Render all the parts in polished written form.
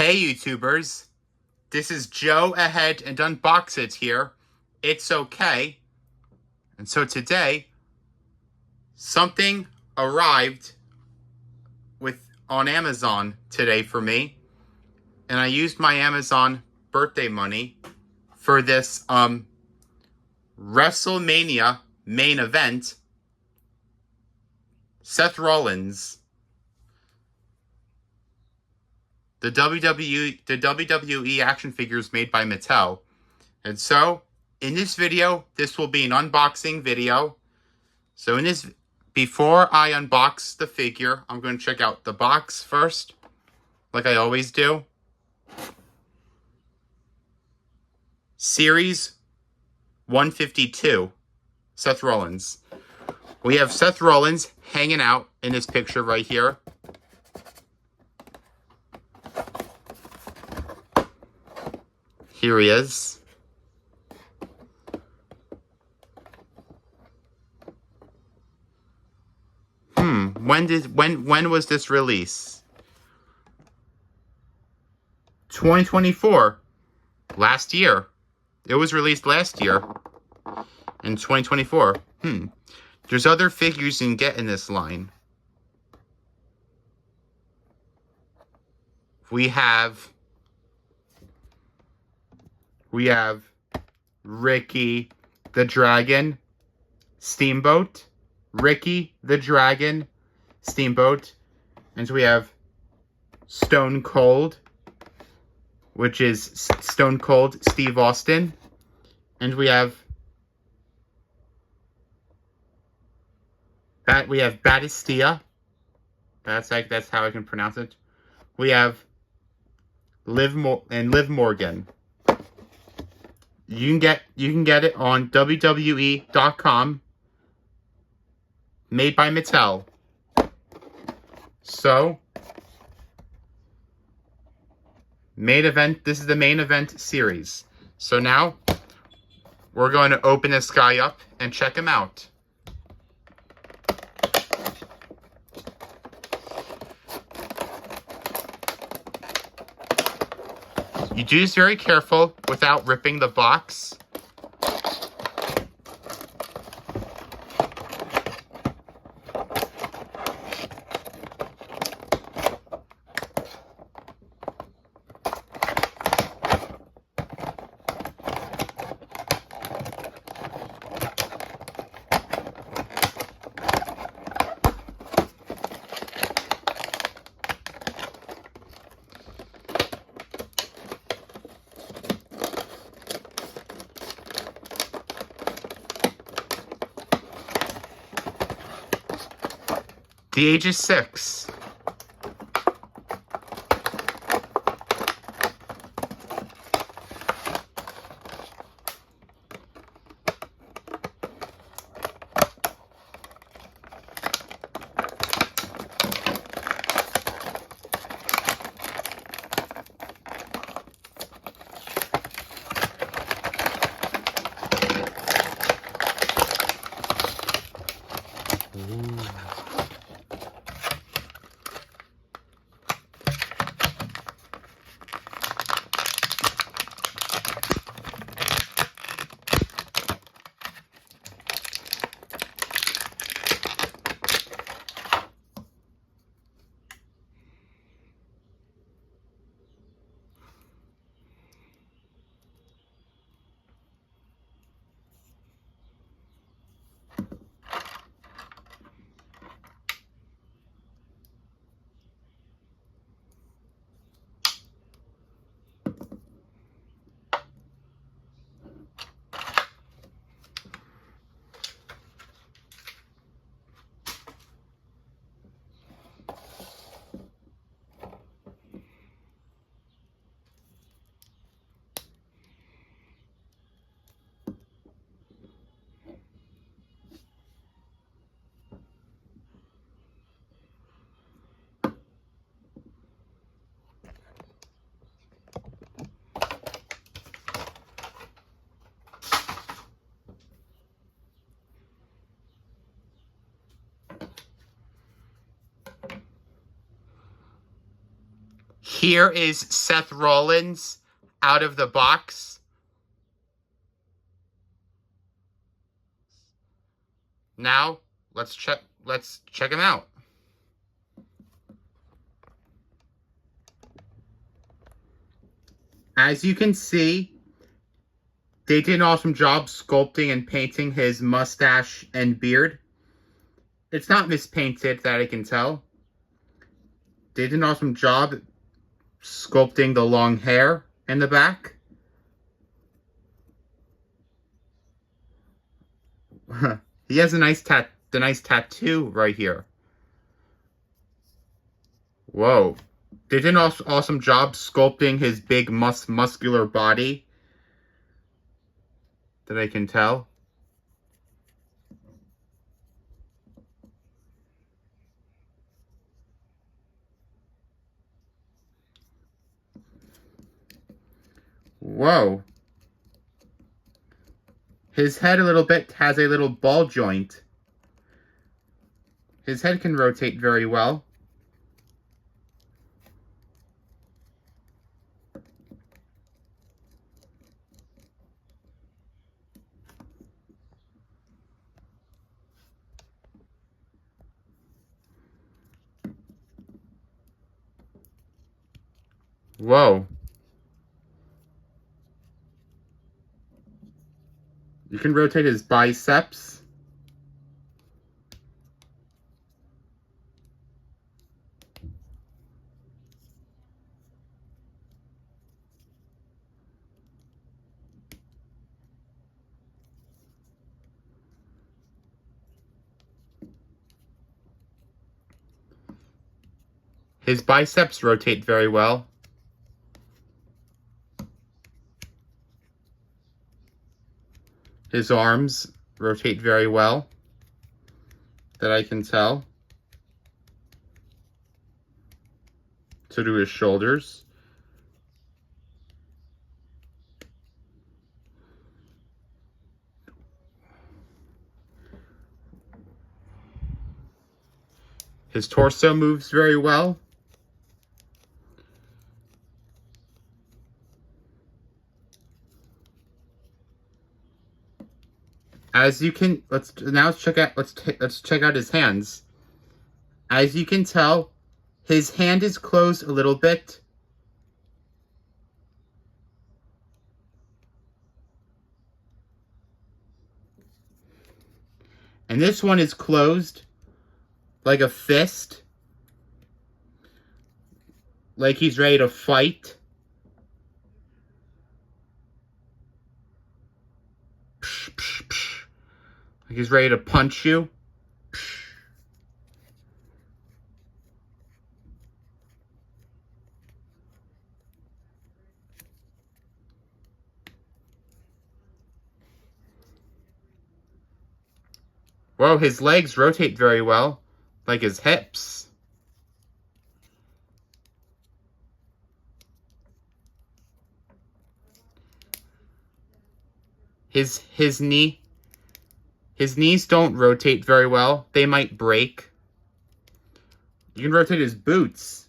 Hey YouTubers, this is Joe Ahead and Unbox It here. It's okay. And so today, something arrived on Amazon today for me. And I used my Amazon birthday money for this WrestleMania main event. Seth Rollins. The WWE action figures made by Mattel. And so, in this video, this will be an unboxing video. So before I unbox the figure, I'm going to check out the box first, like I always do. Series 152, Seth Rollins. We have Seth Rollins hanging out in this picture right here. Here he is. When was this release? 2024. Last year. It was released last year. In 2024. There's other figures you can get in this line. We have Ricky the Dragon Steamboat. Ricky the Dragon Steamboat. And so we have Stone Cold, which is Stone Cold Steve Austin. And we have Batistilla. That's how I can pronounce it. We have Liv Morgan. You can get it on WWE.com. Made by Mattel. So, main event. This is the main event series. So now, we're going to open this guy up and check him out. You do this very careful without ripping the box. The age is 6. Here is Seth Rollins out of the box. Now, let's check him out. As you can see, they did an awesome job sculpting and painting his mustache and beard. It's not mispainted that I can tell. They did an awesome job sculpting the long hair in the back. He has a nice tattoo right here. Whoa. They did an awesome job sculpting his big muscular body. That I can tell. Whoa. His head a little bit has a little ball joint. His head can rotate very well. Whoa. You can rotate his biceps. His biceps rotate very well. His arms rotate very well, that I can tell. So do his shoulders. His torso moves very well. As you can, let's check out his hands. As you can tell, his hand is closed a little bit. And this one is closed like a fist. Like he's ready to fight. Like he's ready to punch you. Whoa, his legs rotate very well. Like his hips. His knees don't rotate very well. They might break. You can rotate his boots.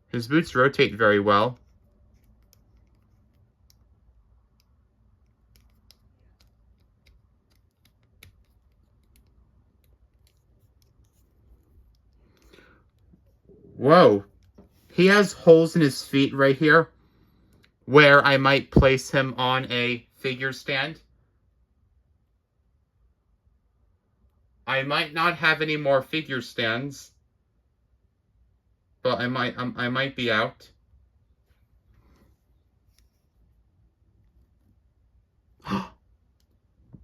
His boots rotate very well. Whoa. He has holes in his feet right here where I might place him on a figure stand. I might not have any more figure stands, but I might be out.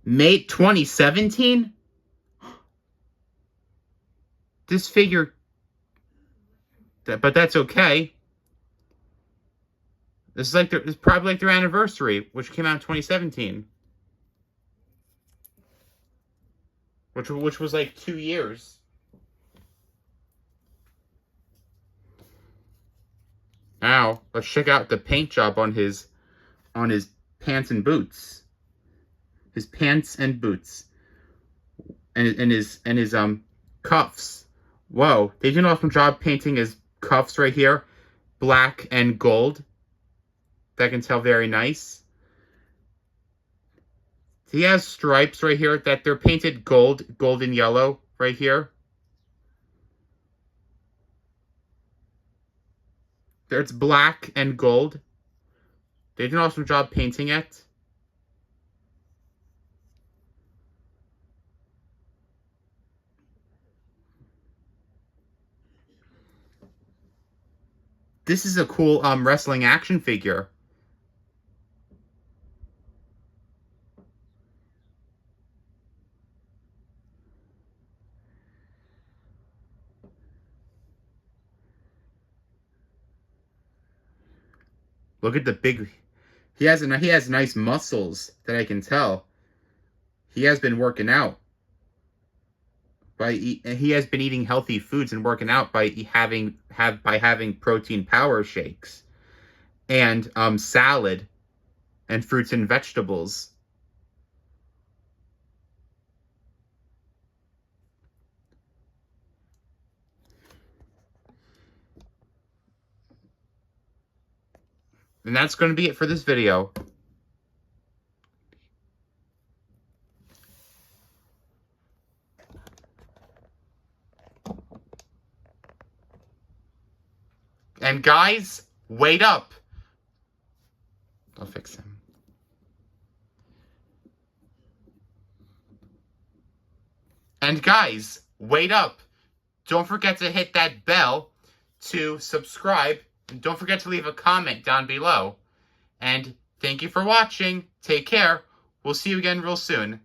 May 2017? This figure, but that's okay. This is like it's probably like their anniversary, which came out in 2017. Which was like 2 years. Now, let's check out the paint job on his pants and boots. His pants and boots. And his Cuffs. Whoa, they did an awesome job painting his cuffs right here. Black and gold. That can tell very nice. He has stripes right here that they're painted gold and yellow right here. It's black and gold. They did an awesome job painting it. This is a cool wrestling action figure. Look at the big. He has nice muscles that I can tell. He has been working out. He has been eating healthy foods and working out by having protein power shakes and salad and fruits and vegetables. And that's going to be it for this video. And guys, wait up. I'll fix him. And guys, wait up. Don't forget to hit that bell to subscribe. And don't forget to leave a comment down below. And thank you for watching. Take care. We'll see you again real soon.